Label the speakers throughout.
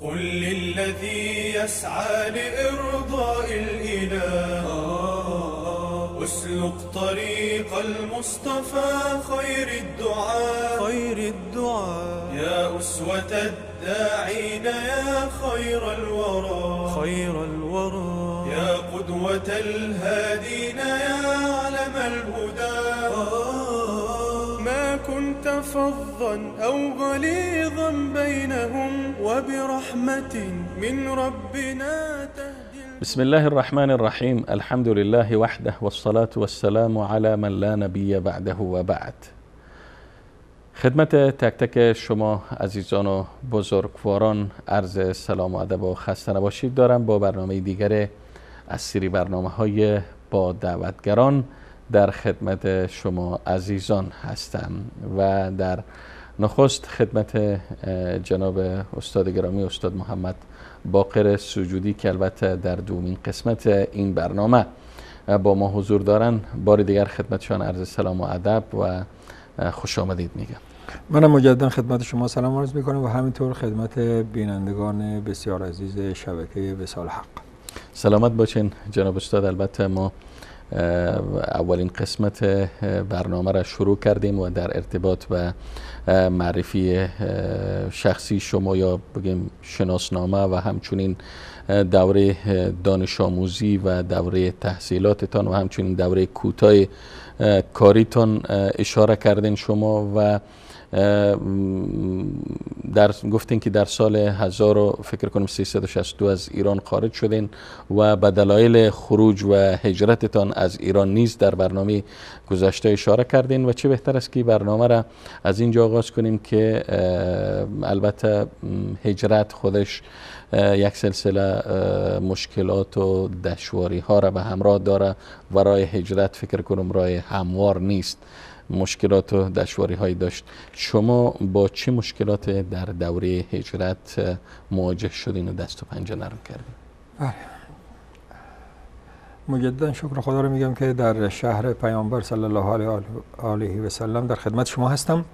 Speaker 1: قل للذي يسعى لإرضاء الإله اسلك طريق المصطفى خير الدعاء يا أسوة الداعين يا خير الورى يا قدوة الهادين يا علم الهدى ما كنت فظا أو غليظا بينهم وبرحمة من ربنا تهدي.
Speaker 2: بسم الله الرحمن الرحیم. الحمد لله وحده والصلاة والسلام على من لا نبی بعده و بعد. خدمت تک تک شما عزیزان و بزرگواران عرض سلام و ادب و خسته نباشید دارم با برنامه دیگر از سری برنامه‌های با دعوتگران در خدمت شما عزیزان هستم و در نخست خدمت جناب استاد گرامی استاد محمد باقر سجودی که البته در دومین قسمت این برنامه با ما حضور دارن بار دیگر خدمتشان عرض سلام و ادب و خوش آمدید میگم.
Speaker 3: منم مجددا خدمت شما سلام عرض میکنم و همینطور خدمت بینندگان بسیار عزیز شبکه وصال حق.
Speaker 2: سلامت باشین جناب استاد. البته ما اولین قسمت برنامه را شروع کردیم و در ارتباط و معرفی شخصی شما یا بگیم شناسنامه و همچنین دوره دانش آموزی و دوره تحصیلاتتان و همچنین دوره کوتاه کاریتان اشاره کردین شما و گفتین که در سال 1362 از ایران خارج شدین و به دلایل خروج و هجرتتان از ایران نیز در برنامه گذشته اشاره کردین و چه بهتر است که برنامه را از اینجا آغاز کنیم که البته هجرت خودش یک سلسله مشکلات و دشواری ها را به همراه داره و راه هجرت فکر کنم راه هموار نیست، مشکلات و دشواری هایی داشت. شما با چه مشکلات در دوره هجرت مواجه شدین و دست و پنجه نرم کردین؟
Speaker 3: بله، مجددا شکر خدا رو میگم که در شهر پیامبر صلی الله علیه و سلم در خدمت شما هستم.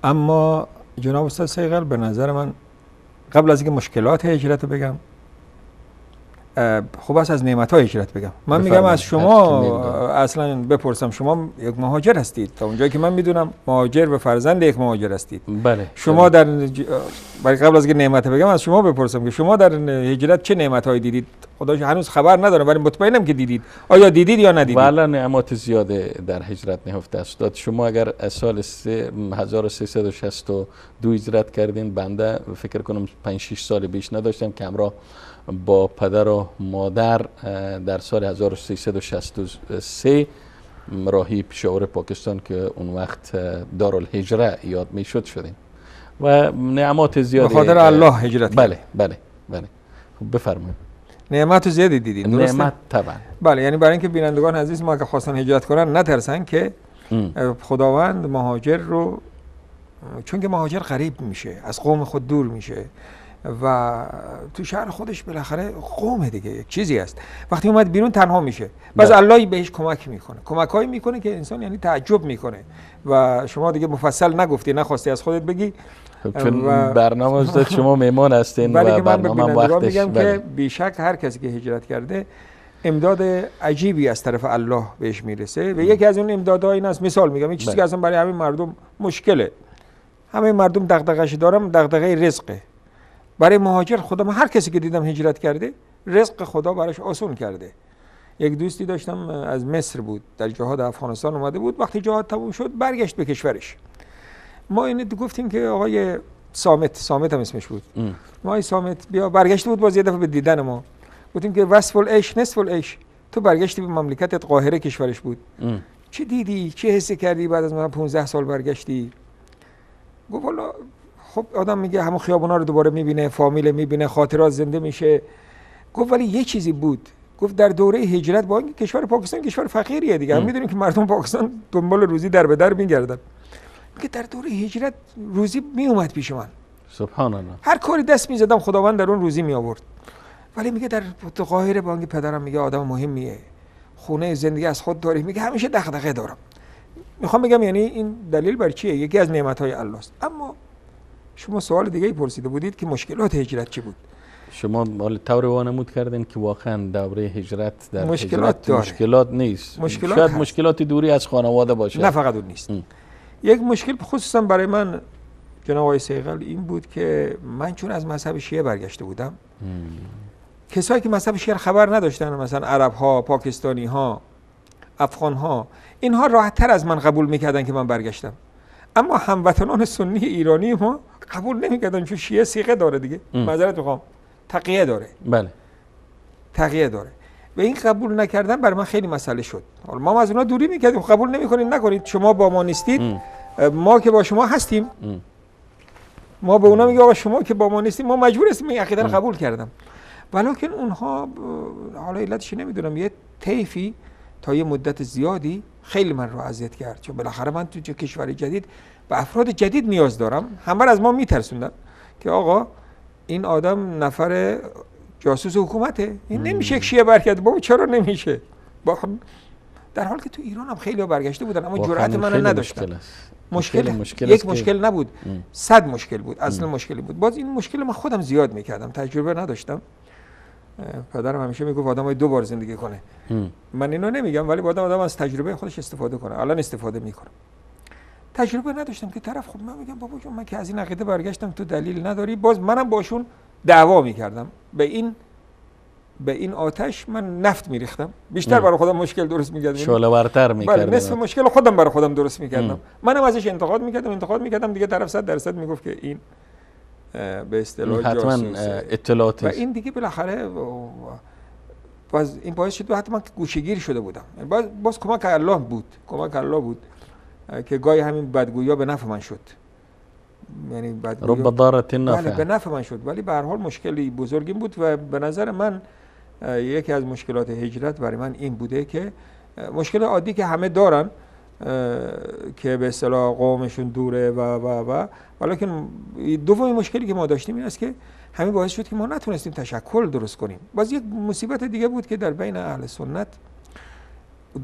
Speaker 3: اما جناب استاد صیقل به نظر من قبل از اینکه مشکلات هجرت رو بگم خوب است از نعمت‌های هجرت بگم. من میگم از شما اصلا بپرسم، شما یک مهاجر هستید، تا اونجایی که من میدونم مهاجر و فرزند یک مهاجر هستید.
Speaker 2: بله.
Speaker 3: شما در برای قبل از اینکه نعمت بگم از شما بپرسم که شما در هجرت چه نعمت‌هایی دیدید؟ خدا هنوز خبر ندارم ولی مطمئنم که دیدید. آیا دیدید یا ندیدید؟
Speaker 2: بله، نعمت زیاده در هجرت نهفته است. شما اگر سال 1362 هجرت کردین، بنده فکر کنم 5-6 سال بیش نداشتم که همراه با پدر و مادر در سال 1363 راهی پشاور پاکستان که اون وقت دارالهجره یاد میشد شدیم و نعمات زیادی
Speaker 3: به خاطر الله هجرت.
Speaker 2: بله. خب بفرمایید.
Speaker 3: نعمت زیادی دیدید، درسته؟
Speaker 2: نعمت طبعا.
Speaker 3: بله، یعنی برای اینکه بینندگان عزیز ما که خواستن هجرت کنن نترسن که خداوند مهاجر رو، چون که مهاجر غریب میشه، از قوم خود دور میشه و تو شهر خودش بالاخره قومه دیگه، یک چیزی است. وقتی اومد بیرون تنها میشه، باز الله بهش کمک میکنه، کمکایی میکنه که انسان یعنی تعجب میکنه و شما دیگه مفصل نگفتی، نخواستی از خودت بگی
Speaker 2: چون برنامه داشت شما میمان هستین و برنامه وقتش.
Speaker 3: میگم که بیشک هر کسی که هجرت کرده امداد عجیبی از طرف الله بهش میرسه و یکی از اون امدادها این است. مثال میگم این چیزی که اصلا برای همه مردم مشکله، همه مردم دغدغه‌اش دارن، دغدغه رزقه. برای مهاجر خدا، من هر کسی که دیدم هجرت کرده رزق خدا براش آسون کرده. یک دوستی داشتم از مصر بود، در جهاد افغانستان اومده بود، وقتی جهاد تموم شد برگشت به کشورش. ما اینو گفتیم که آقای صامت هم اسمش بود، ما آقای صامت بیا، برگشته بود باز یه دفعه به دیدن ما، گفتیم که وصف العیش نصف العیش، تو برگشتی به مملکتت قاهره کشورش بود، چه دیدی، چه حسی کردی بعد از من 15 سال برگشتی؟ گفت والا خب آدم میگه همون خیابونا رو دوباره میبینه، فامیل میبینه، خاطرات زنده میشه. گفت ولی یه چیزی بود، گفت در دوره هجرت با اینکه کشور پاکستان کشور فقیریه دیگه، هم میدونیم که مردم پاکستان دنبال روزی در به در میگردن، میگه در دوره هجرت روزی میومد پیش من،
Speaker 2: سبحان الله،
Speaker 3: هر کاری دست میزدم خداوند در اون روزی می آورد. ولی میگه در قاهره با اینکه پدرم میگه آدم مهمیه، خونه زندگی از خود داره، میگه همیشه دغدغه دارم. میخوام بگم یعنی این دلیل بر چیه؟ یکی از نعمت‌های الله است. اما شما سوال دیگه پرسیده بودید که مشکلات هجرت چی بود.
Speaker 2: شما طور وانمود کردین که واقعا دوره هجرت در
Speaker 3: مشکلات
Speaker 2: هجرت مشکلات نیست،
Speaker 3: مشکلات
Speaker 2: شاید
Speaker 3: هست.
Speaker 2: مشکلات دوری از خانواده باشه.
Speaker 3: نه فقط اون نیست. یک مشکل خصوصا برای من جناب آقای صیقل این بود که من چون از مذهب شیعه برگشته بودم، کسایی که مذهب شیعه خبر نداشتن، مثلا عرب ها، پاکستانی ها، افغان ها، اینها راحت تر از من قبول میکردن که من برگشتم. اما هموطنان سنی ایرانی ما قبول نمیکردن، چون شیعه صیغه داره دیگه، معذرت میخوام، تقیه داره.
Speaker 2: بله،
Speaker 3: تقیه داره و این قبول نکردن برای من خیلی مسئله شد. حالا ما از اونها دوری میکردیم، قبول نمیکنید نکنید، شما با ما نیستید، ما که با شما هستیم. ما به اونا میگیم آقا شما که با ما نیستیم، ما مجبور هستیم این عقیده رو قبول کردم. ولیکن اونها حالا علتش نمیدونم، یه طیفی تا یه مدت زیادی خیلی من رو اذیت کرد، چون بالاخره من تو کشور جدید به افراد جدید نیاز دارم. همه از ما میترسوندن که آقا این آدم نفر جاسوس حکومته، این نمیشه شیعه برگرده. بابا چرا نمیشه؟ در حالی که تو ایران هم خیلی برگشته بودن اما جرأت منو نداشتن. یک مشکل نبود، 100 مشکل بود. اصلا مشکلی بود. باز این مشکل من خودم زیاد میکردم، تجربه نداشتم. پدرم همیشه میگفت آدم باید 2 بار زندگی کنه. من اینو نمیگم، ولی باید آدم از تجربه خودش استفاده کنه. الان استفاده میکنم. تجربه نداشتم که طرف خب من میگم بابا جون من که از این عقیده برگشتم، تو دلیل نداری. باز منم باشون دعوا میکردم. به این آتش من نفت میریختم، بیشتر برای خودم مشکل درست میکردم،
Speaker 2: شعله ورتر میکردم.
Speaker 3: بله، نصف مشکل خودم برای خودم درست میکردم. منم ازش انتقاد میکردم دیگه طرف 100% میگفت که این به اصطلاح
Speaker 2: حتما اطلاعاتی
Speaker 3: و این دیگه بالاخره باز این باعث شد حتما گوشه‌گیر شده بودم. باز کمک الله بود که گاهی همین بدگویی به نفع من شد. یعنی بدگویی
Speaker 2: رب ضارة نافعة.
Speaker 3: بله به نفع من شد، ولی به هر حال مشکلی بزرگی بود و به نظر من یکی از مشکلات هجرت برای من این بوده که مشکل عادی که همه دارن که به اصطلاح قومشون دوره و ولیکن دومین مشکلی که ما داشتیم این است که همین باعث شد که ما نتونستیم تشکل درست کنیم. باز یک مصیبت دیگه بود که در بین اهل سنت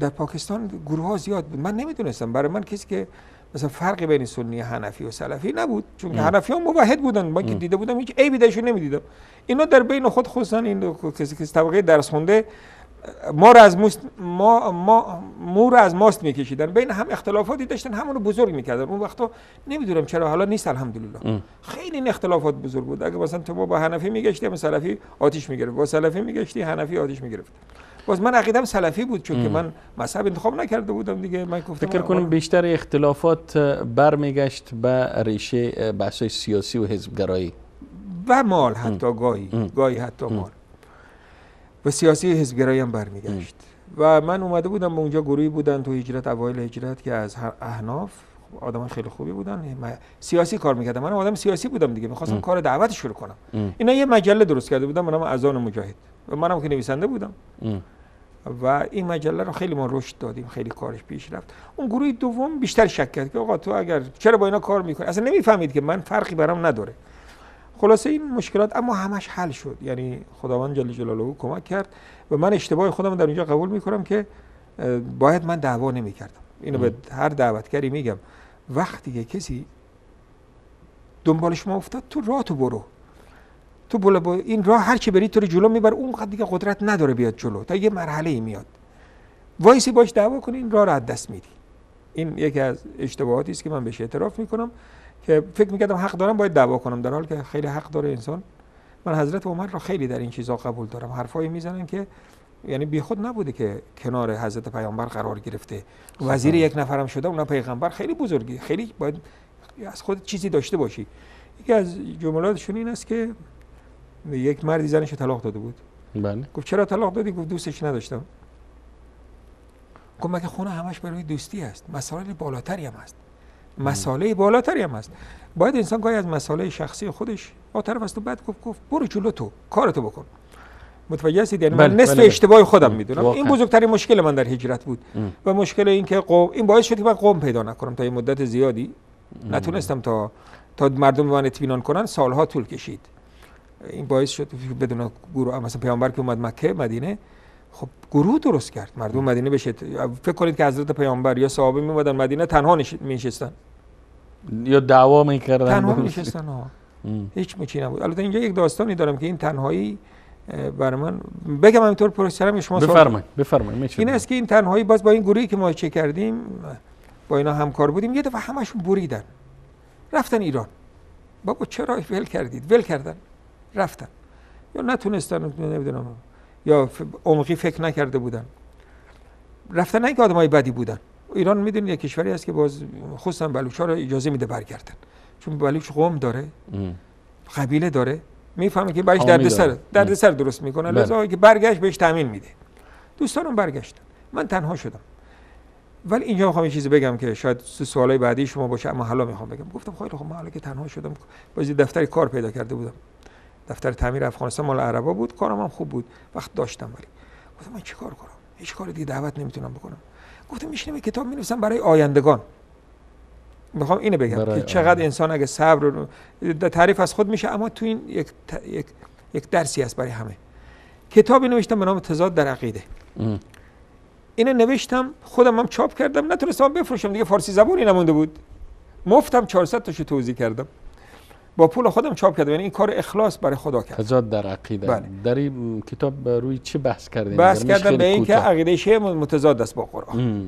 Speaker 3: در پاکستان گروه ها زیاد بود. من نمیدونستم، برای من کسی که مثلا فرقی بین سنی حنفی و سلفی نبود، چون حنفی ها موحد بودن، من که دیده بودم هیچ عیبی درشون نمیدیدم. اینا در بین خود خصوصا این کسی که طبقه درس خونده ما رو از ماست میکشیدن، بین هم اختلافاتی داشتن، همونو بزرگ میکردن. اون وقتا نمیدونم چرا، حالا نیست الحمدلله. خیلی این اختلافات بزرگ بود. اگه مثلا تو با حنفی میگشتی هم سلفی آتش میگرفت، با سلفی میگشتی حنفی آتش میگرفت. باز من عقیدم سلفی بود، چون که من مذهب انتخاب نکرده بودم دیگه. من گفتم
Speaker 2: فکر کنم بیشتر اختلافات برمیگشت به ریشه بحث‌های سیاسی و حزبگرایی
Speaker 3: و مال، حتی گاهی حتی مال و سیاسی حزبگرایی هم برمیگشت. و من اومده بودم به اونجا، گروهی بودن تو هجرت، اوایل هجرت، که از احناف، آدم خیلی خوبی بودن، سیاسی کار میکردن. من آدم سیاسی بودم دیگه، میخواستم کار دعوت شروع کنم. اینا یه مجله درست کرده بودن به نام اذان مجاهد و منم که نویسنده بودم و این مجله رو خیلی ما رشد دادیم، خیلی کارش پیش رفت. اون گروه دوم بیشتر شک کرد که آقا تو اگر چرا با اینا کار میکنی، اصلا نمیفهمید که من فرقی برام نداره. خلاصه این مشکلات اما همش حل شد، یعنی خداوند جل جلاله کمک کرد و من اشتباه خودم در اینجا قبول میکنم که باید من دعوا نمیکردم. اینو به هر دعوتگری میگم، وقتی که کسی دنبال شما افتاد، تو راه تو برو، تو با این راه هر چی بری تو رو جلو میبره، اون دیگه قدرت نداره بیاد جلو، تا یه مرحله ای میاد وایسی باش دعوا کنی، این راه رو از دست میدی. این یکی از اشتباهاتی است که من بهش اعتراف میکنم که فکر میکردم حق دارم باید دعوا کنم، در حالی که خیلی حق داره انسان. من حضرت عمر را خیلی در این چیزا قبول دارم، حرفایی میزنن که یعنی بیخود نبوده که کنار حضرت پیامبر قرار گرفته، وزیر یک نفرم شده، اون پیغمبر خیلی بزرگی، خیلی باید از خود چیزی داشته باشی. یکی از جملاتشون این است که یک مردی زنش طلاق داده بود.
Speaker 2: بله.
Speaker 3: گفت چرا طلاق دادی؟ گفت دوستش نداشتم. گفت مگه خونه همش برای دوستی است؟ مسائل بالاتری هم هست. مسائل بالاتری هم هست. باید انسان گاهی از مسائل شخصی خودش با طرف است و بعد گفت برو جلو، تو کارتو بکن. متوجه هستید؟ یعنی من نصف اشتباه خودم میدونم. این بزرگترین مشکل من در هجرت بود و مشکل این که قوم، این باعث شد که من قوم پیدا نکنم تا یه مدت زیادی. نتونستم تا مردم من اطمینان کنن، سالها طول کشید. این باعث شد بدون گروه، مثلا پیامبر که اومد مکه مدینه، خب گروه درست کرد، مردم مدینه بشه. فکر کنید که حضرت پیامبر یا صحابه میومدن مدینه تنها میشستن،
Speaker 2: یا دعوا میکردن؟
Speaker 3: تنها میشستن ها، هیچ مچی نبود. البته اینجا یک داستانی دارم که این تنهایی برای من بگم همینطور پروسرم شما
Speaker 2: بفرمایید.
Speaker 3: این است که این تنهایی باز با این گروهی که ما چه کردیم با اینا همکار بودیم، یه دفعه همشون بریدن رفتن ایران. بابا چرا ول کردید؟ ول کردن رفتن، یا نتونستن، نمیدونم، یا عمقی فکر نکرده بودن رفتن. نه اینکه آدمای بدی بودن. ایران میدونید یک کشوری است که باز خصوصا بلوچ‌ها رو اجازه میده برگردن، چون بلوچ قوم داره، قبیله داره، میفهمه که برایش دردسر درست میکنه، لذا که برگشت بهش تامین میده. دوستانم برگشتن، من تنها شدم. ولی اینجا میخوام یه چیزی بگم که شاید سوالای بعدی شما باشه، اما حالا میخوام بگم. گفتم خیلی خب، من حالا که تنها شدم، باز دفتر کار پیدا کرده بودم، دفتر تعمیر افغانستان مال عربا بود، کارم هم خوب بود، وقت داشتم. ولی گفتم من چیکار کنم؟ هیچ کار دیگه دعوت نمیتونم بکنم. گفتم میشینم کتاب مینویسم برای آیندگان. میخوام اینو بگم که چقدر انسان اگه صبر رو تعریف از خود میشه، اما تو این یک درسی است برای همه. کتابی نوشتم به نام تضاد در عقیده. اینو نوشتم، خودم هم چاپ کردم، نتونستم بفروشم دیگه، فارسی زبانی نمونده بود، مفتم 400 تاشو توزیع کردم، با پول خودم چاپ کردم. یعنی این کار اخلاص برای خدا کردم.
Speaker 2: تضاد در عقیده.
Speaker 3: بله.
Speaker 2: در این کتاب روی چه بحث کردین؟
Speaker 3: بحث کردم به این که عقیده شیعه متضاد است با قرآن.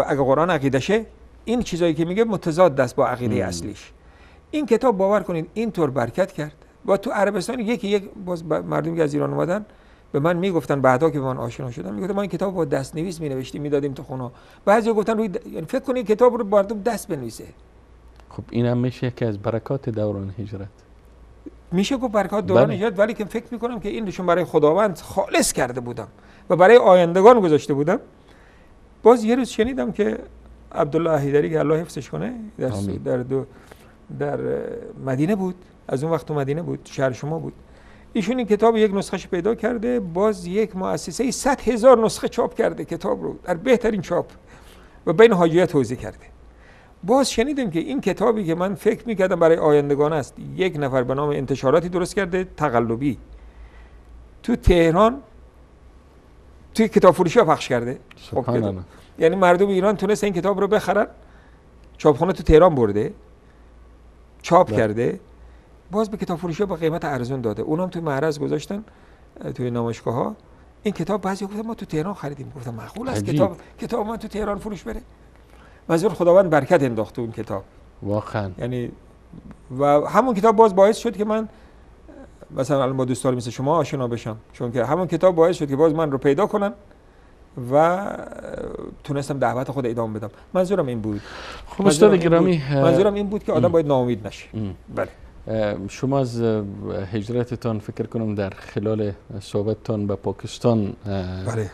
Speaker 3: اگه قرآن عقیده شه، این چیزایی که میگه متضاد است با عقیده اصلیش. این کتاب باور کنید اینطور برکت کرد. با تو عربستان یک باز مردمی که از ایران اومدن به من میگفتن، بعدا که به من آشنا شدن میگفتن ما این کتاب با دست نویس مینوشتیم میدادیم تو خونه. بعضی گفتن یعنی فکر کنید کتاب رو مردم دست بنویسه.
Speaker 2: خب این هم میشه یکی از برکات دوران هجرت.
Speaker 3: میشه گفت برکات دوران هجرت، ولی که فکر میکنم که این نشون برای خداوند خالص کرده بودم و برای آیندگان گذاشته بودم. باز یه روز شنیدم که عبدالله حیدری که الله حفظش کنه در مدینه بود، از اون وقت تو مدینه بود، شهر شما بود. ایشون این کتاب یک نسخهش پیدا کرده، باز یک مؤسسه 100,000 نسخه چاپ کرده کتاب رو در بهترین چاپ و بین حاجیه توزیع کرده. باز شنیدیم که این کتابی که من فکر میکردم برای آیندگان است، یک نفر به نام انتشاراتی درست کرده تقلبی تو تهران، توی کتاب فروشی ها پخش کرده.
Speaker 2: خب
Speaker 3: یعنی مردم ایران تونست این کتاب رو بخرن، چاپخانه تو تهران برده چاپ کرده، باز به کتاب فروشی ها با قیمت ارزون داده، اونم توی معرض گذاشتن توی نمایشگاه ها. این کتاب بعضی گفتن ما تو تهران خریدیم، گفتم معقول است کتاب من تو تهران فروش بره؟ منظور خداوند برکت انداخت تو اون کتاب
Speaker 2: واقعا.
Speaker 3: یعنی و همون کتاب باز باعث شد که من مثلا الان با دوستان مثل شما آشنا بشم، چون که همون کتاب باعث شد که باز من رو پیدا کنن و تونستم دعوت خود ادامه بدم. منظورم این بود.
Speaker 2: خب استاد گرامی،
Speaker 3: منظورم این بود که آدم باید ناامید نشه. بله.
Speaker 2: شما از هجرتتان فکر کنم در خلال صحبتتان به پاکستان
Speaker 3: بله.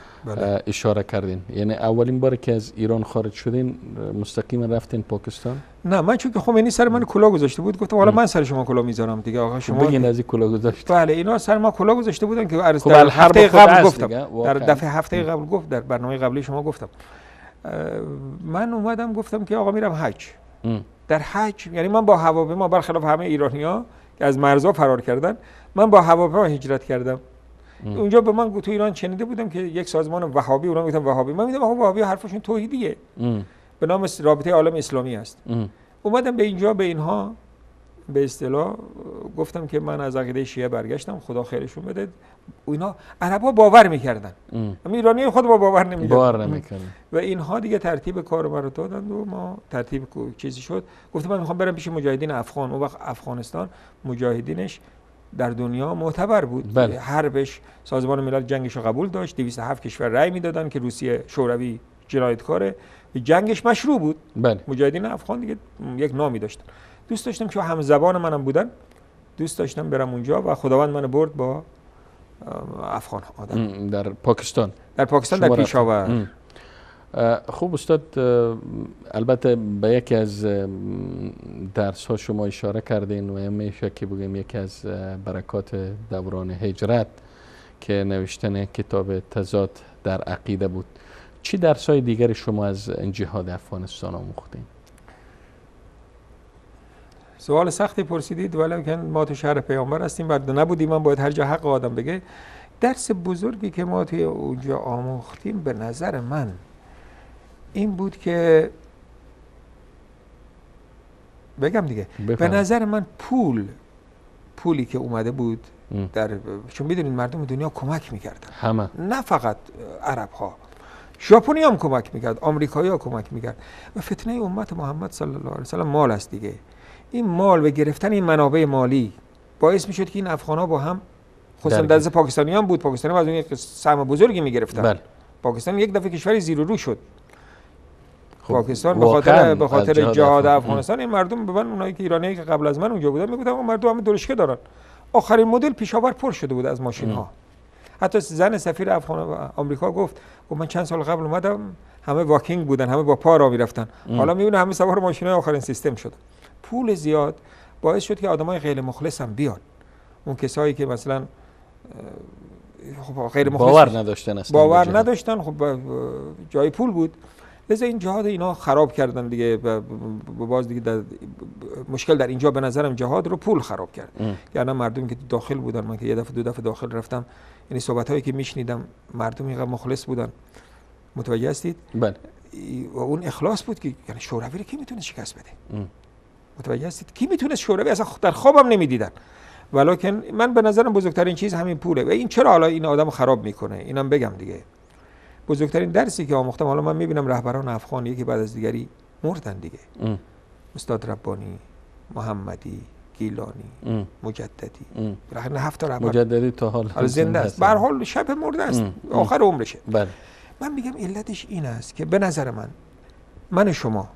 Speaker 2: اشاره کردین، یعنی اولین بار که از ایران خارج شدین مستقیما رفتین پاکستان؟
Speaker 3: نه، من چون که خمینی سر من کلاه گذاشته بود، گفتم حالا من سر شما کلاه میذارم دیگه. آقا شما
Speaker 2: بگین از این کلاه گذاشت.
Speaker 3: بله، اینا سر ما کلاه گذاشته بودن که
Speaker 2: خب
Speaker 3: در هفته قبل گفتم، در دفعه هفته قبل گفت، در برنامه قبلی شما گفتم. من اومدم گفتم که آقا میرم حج. در حج یعنی من با هواپیما، برخلاف همه ایرانی‌ها که از مرزها فرار کردن، من با هواپیما هجرت کردم. اونجا به من تو ایران شنیده بودم که یک سازمان وهابی، اونا میگن وهابی، من میگم وهابی حرفشون توحیدیه، به نام رابطه عالم اسلامی است. اومدم به اینجا به اینها به اصطلاح گفتم که من از عقیده شیعه برگشتم، خدا خیرشون بده. اینا عربا باور میکردن، اما ایرانی خود باور نمیکردن و اینها دیگه ترتیب کار رو دادن و ما ترتیب چیزی شد. گفتم من میخوام برم پیش مجاهدین افغان. اون وقت افغانستان مجاهدینش در دنیا معتبر بود. حربش سازمان ملل جنگش رو قبول داشت، 207 کشور رأی میدادن که روسیه شوروی جنایتکاره، جنگش مشروع بود. مجاهدین افغان دیگه یک نامی داشتن. دوست داشتم که هم زبان منم بودن، دوست داشتم برم اونجا و خداوند منو برد با افغان آدم
Speaker 2: در پاکستان.
Speaker 3: در پیشاور.
Speaker 2: خوب استاد، البته به یکی از درس ها شما اشاره کردین و میشه که بگیم یکی از برکات دوران هجرت که نوشتن کتاب تضاد در عقیده بود. چی درس های دیگر شما از جهاد افغانستان آموختین؟
Speaker 3: سوال سختی پرسیدید، ولی ما تو شهر پیامبر هستیم، بعد نبودیم، من باید هر جا حق آدم بگه. درس بزرگی که ما توی اونجا آموختیم به نظر من این بود که بگم دیگه. به نظر من پولی که اومده بود چون میدونید مردم دنیا کمک میکردن،
Speaker 2: همه،
Speaker 3: نه فقط عرب ها، ژاپنی هم کمک میکرد، آمریکایی ها کمک میکرد. و فتنه امت محمد صلی الله علیه و سلم مال است دیگه. این مال و گرفتن این منابع مالی باعث میشد که این افغان ها با هم، خصوصا دست پاکستانیان بود، پاکستانی از اون یک سهم بزرگی میگرفتن.
Speaker 2: بله.
Speaker 3: پاکستان یک دفعه کشوری زیر و رو شد. پاکستان به خاطر جهاد افغانستان، این مردم به من، اونایی که ایرانیایی که قبل از من اونجا بودن میگفتن اون مردم همه درشکه دارن. آخرین مدل پیشاور پر شده بود از ماشین ها. حتی زن سفیر افغان آمریکا گفت من چند سال قبل اومدم همه واکینگ بودن، همه با پا راه میرفتن، حالا میبینه همه سوار ماشینای آخرین سیستم شدن. پول زیاد باعث شد که آدمای غیر مخلص هم بیان. اون کسایی که مثلا خب غیر مخلص باور نداشتن، خب جای پول بود، لذا این جهاد اینا خراب کردن دیگه. باز دیگه مشکل در اینجا به نظرم جهاد رو پول خراب کرد. یعنی مردمی که داخل بودن، من که یه دفعه دو دفعه داخل رفتم، یعنی صحبتایی که میشنیدم مردم اینقدر مخلص بودن، متوجه هستید؟
Speaker 2: بله.
Speaker 3: و اون اخلاص بود که یعنی شوروی رو کی میتونه شکست بده؟ متوجه هستید؟ کی میتونه شوروی اصلا در خوابم نمیدیدن. ولکن من به نظرم بزرگترین چیز همین پوله. و این چرا حالا این آدمو خراب میکنه؟ اینم بگم دیگه. بزرگترین درسی که آموختم، حالا من میبینم رهبران افغان یکی بعد از دیگری مردن دیگه. استاد ربانی، محمدی، گیلانی، مجددی، بالاخره 7 تا رهبر
Speaker 2: مجددی تا حال
Speaker 3: زنده است. به هر حال شب مرده است، آخر عمرشه.
Speaker 2: بله.
Speaker 3: من میگم علتش این است که به نظر من شما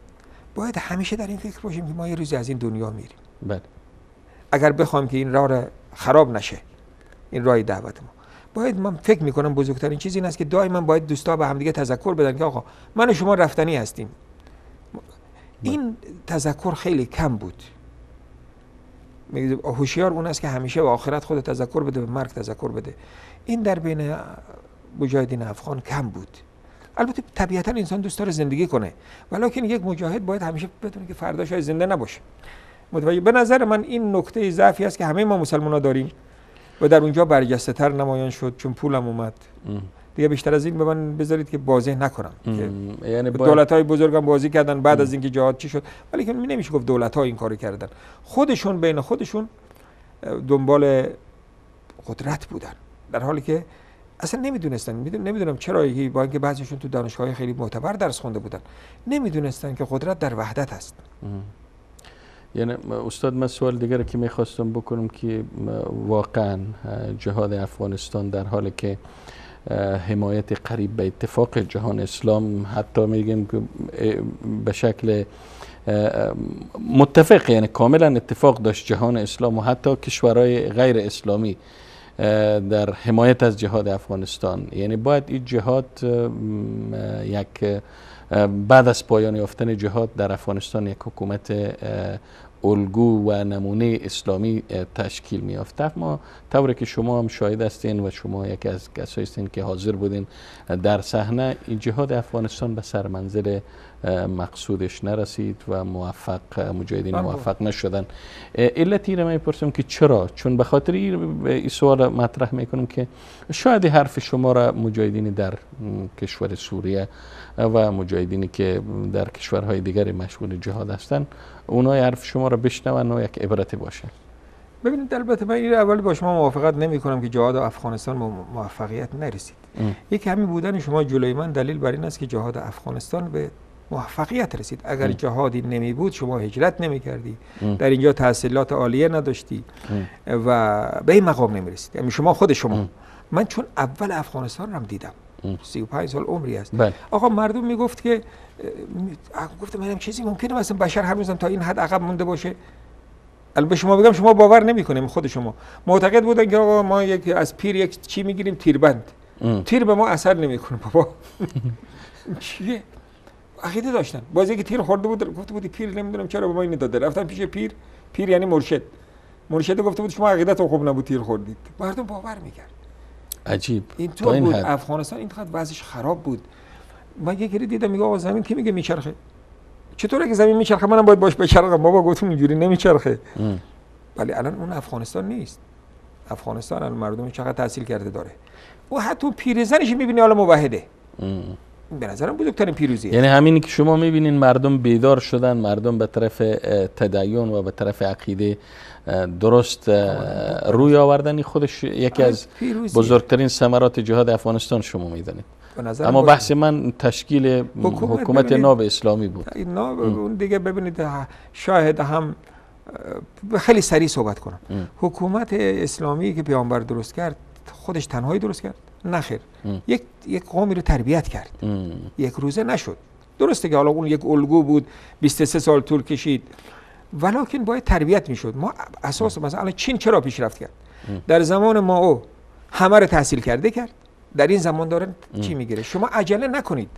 Speaker 3: باید همیشه در این فکر باشیم که ما یه روزی از این دنیا میریم.
Speaker 2: بله.
Speaker 3: اگر بخوایم که این راه خراب نشه، این راه دعوت ما، باید، من فکر میکنم بزرگترین چیز این است که دائما باید دوستا به همدیگه تذکر بدن که آقا من و شما رفتنی هستیم. این تذکر خیلی کم بود. هوشیار اون است که همیشه به آخرت خود تذکر بده، به مرگ تذکر بده. این در بین مجاهدین افغان کم بود. البته طبیعتا انسان دوست داره زندگی کنه، ولکن یک مجاهد باید همیشه بدونه که فردا شاید زنده نباشه. متوجه؟ به نظر من این نکته ضعفی است که همه ما مسلمان‌ها داریم و در اونجا برجسته تر نمایان شد چون پولم اومد. دیگه بیشتر از این به من بذارید که بازی نکنم. یعنی دولت‌های بزرگم بازی کردن بعد از اینکه جهاد چی شد، ولی که نمیشه گفت دولت‌ها این کارو کردن. خودشون بین خودشون دنبال قدرت بودن، در حالی که اصلا نمیدونستن. نمیدونم چرا، با اینکه بعضیشون تو دانشگاه‌های خیلی معتبر درس خونده بودن، نمیدونستن که قدرت در وحدت است.
Speaker 2: یعنی استاد، من سوال دیگری که میخواستم بکنم که واقعا جهاد افغانستان در حالی که حمایت قریب به اتفاق جهان اسلام، حتی میگیم که به شکل متفق، یعنی کاملا اتفاق داشت جهان اسلام و حتی کشورهای غیر اسلامی در حمایت از جهاد افغانستان، یعنی باید این جهاد یک بعد از پایان یافتن جهاد در افغانستان یک حکومت الگو و نمونه اسلامی تشکیل می‌یافت. ما طوری که شما هم شاهد هستین و شما یکی از کسایی هستین که حاضر بودین در صحنه، این جهاد افغانستان به سرمنزل مقصودش نرسید و مجاهدین موفق نشدن. علتی رو من میپرسم که چرا؟ چون به خاطر این سوال مطرح میکنم که شاید حرف شما را مجاهدین در کشور سوریه و مجاهدینی که در کشورهای دیگری مشغول جهاد هستند، اونها حرف شما را بشنون و یک عبرتی باشه.
Speaker 3: ببینید، البته من این اول با شما موافقت نمی کنم که جهاد افغانستان موفقیت نرسید. یک همین بودن شما جلوی من دلیل بر این است که جهاد افغانستان به موفقیت رسید. اگر جهادی نمی بود شما هجرت نمی کردی، در اینجا تحصیلات عالیه نداشتی و به این مقام نمی رسید. یعنی شما خود شما، من چون اول افغانستان رم دیدم، 35 سال عمری است. آقا مردم میگفت که گفتم منم چیزی ممکنه مثلا بشر هر روزم تا این حد عقب مونده باشه. البته شما بگم شما باور نمیکنیم، خود شما معتقد بودن که آقا ما از پیر یک چی میگیریم، تیربند، تیر به ما اثر نمیکنه. بابا چیه؟ عقیده داشتن. بازی که تیر خورده بود گفته بود پیر نمیدونم چرا به ما اینو داده، رفتن پیش پیر یعنی مرشد گفته بود شما عقیدتون خوب نبود تیر خوردید. مردم باور میکرد.
Speaker 2: عجیب.
Speaker 3: این تو بود افغانستان اینقدر وضعش خراب بود. من یکی دیدم میگه آقا زمین کی میگه میچرخه؟ چطوره که زمین میچرخه منم باید باش بچرخم؟ بابا گفتم اینجوری نمیچرخه. ولی الان اون افغانستان نیست. افغانستان الان مردم چقدر تحصیل کرده داره. و حتی پیرزنش میبینی حالا موحده. به نظرم بزرگترین پیروزیه.
Speaker 2: یعنی همینی که شما میبینین مردم بیدار شدن، مردم به طرف تدین و به طرف عقیده درست روی آوردن، خودش یکی از بزرگترین ثمرات جهاد افغانستان شما میدانید. اما بحث من تشکیل حکومت ناب اسلامی بود.
Speaker 3: اون دیگه ببینید شاهد هم خیلی سریع صحبت کنم. حکومت اسلامی که پیامبر درست کرد خودش تنهایی درست کرد؟ نه خیر. یک قومی رو تربیت کرد. یک روزه نشد. درسته که حالا اون یک الگو بود، 23 سال طول کشید، ولکن باید تربیت میشد. ما اساس مثلا چین چرا پیشرفت کرد؟ در زمان ما او همه رو تحصیل کرد، در این زمان دارن چی میگیره؟ شما عجله نکنید.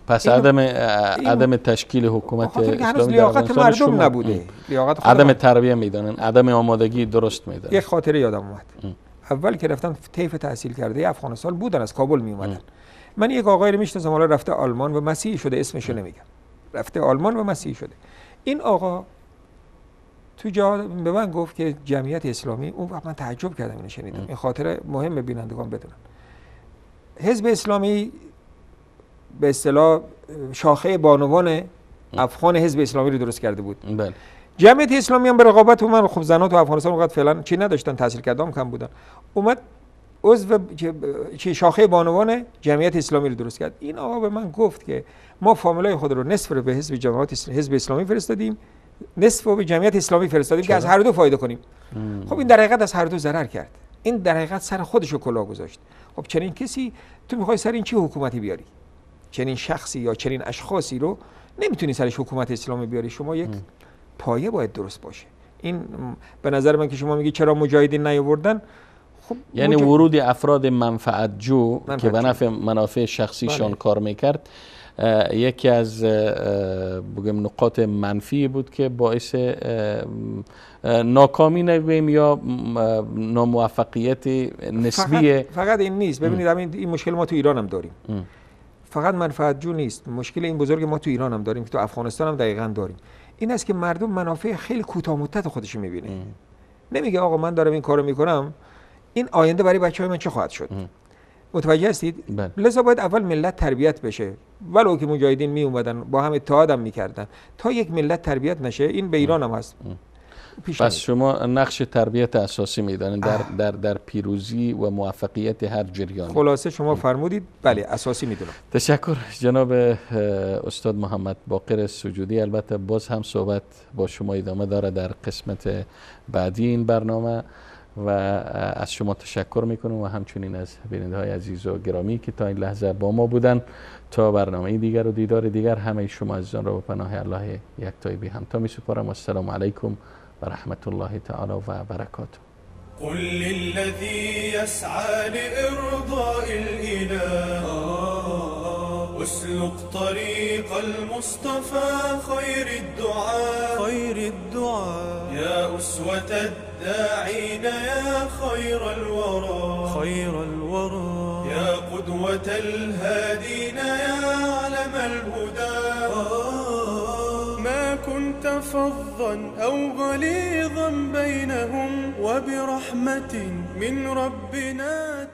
Speaker 2: پس عدم تشکیل حکومت اسلامی
Speaker 3: لیاقت مردم نبوده،
Speaker 2: عدم تربیت میدانن، عدم آمادگی درست میدانن.
Speaker 3: یک خاطره یادم اومد. اول که رفتن طیف تحصیل کرده افغانستان بودن، از کابل می اومدن. من یک آقایی رو میشناسم، حالا رفته آلمان و مسیحی شده، اسمشو نمیگم. رفته آلمان و مسیحی شده. این آقا تو جا به من گفت که جمعیت اسلامی، اون وقت من تعجب کردم اینو شنیدم. این خاطره مهم بینندگان بدونن. حزب اسلامی به اصطلاح شاخه بانوان افغان حزب اسلامی رو درست کرده بود.
Speaker 2: بله.
Speaker 3: جمعیت اسلامی هم به رقابت من، خب زنا تو افغانستان وقت فعلا چی نداشتن، تحصیل کردام کم بودن، اومد عضو شاخه بانوان جمعیت اسلامی رو درست کرد. این آقا به من گفت که ما فامیلای خود رو نصف رو به حزب اسلامی فرستادیم، نصف رو به جمعیت اسلامی فرستادیم که از هر دو فایده کنیم. خب این در حقیقت از هر دو ضرر کرد. این در حقیقت سر خودش رو کلاه گذاشت. خب چنین کسی تو میخوای سر این چی حکومتی بیاری؟ چنین شخصی یا چنین اشخاصی رو نمیتونی سرش حکومت اسلامی بیاری. شما یک پایه باید درست باشه. این به نظر من که شما میگی چرا مجاهدین نیاوردن، خب
Speaker 2: یعنی ورود افراد منفعت جو که به نفع منافع شخصیشان کار میکرد یکی از بگم نقاط منفی بود که باعث ناکامی نگویم یا ناموفقیت نسبی.
Speaker 3: فقط این نیست. ببینید این مشکل ما تو ایران هم داریم. فقط منفعت جو نیست، مشکل این بزرگ ما تو ایران هم داریم که تو افغانستان هم دقیقاً داریم. این است که مردم منافع خیلی کوتاه مدت خودش میبینه. نمیگه آقا من دارم این کارو میکنم، این آینده برای بچه‌های من چه خواهد شد؟ متوجه هستید؟ لذا باید اول ملت تربیت بشه. ولو که مجاهدین می اومدن با هم اتحاد هم میکردن، تا یک ملت تربیت نشه، این به ایران هم هست.
Speaker 2: پس شما نقش تربیت اساسی میدانید در پیروزی و موفقیت هر جریان.
Speaker 3: خلاصه شما فرمودید بله اساسی میدونم.
Speaker 2: تشکر جناب استاد محمد باقر سجودی. البته باز هم صحبت با شما ادامه داره در قسمت بعدی این برنامه و از شما تشکر میکنم و همچنین از بیننده‌های عزیز و گرامی که تا این لحظه با ما بودن. تا برنامه دیگر و دیدار دیگر همه شما عزیزان را به پناه الله یکتای بی همتا میسپارم. و السلام علیکم و رحمت الله تعالی و برکاته.
Speaker 1: قل للذي يسعى لإرضاء الإله اسلك طريق المصطفى خير الدعاء يا أسوة الداعين يا خير الورى يا قدوة الهادين يا علم الهدى ما كنت فظا أو غليظا بينهم وبرحمة من ربنا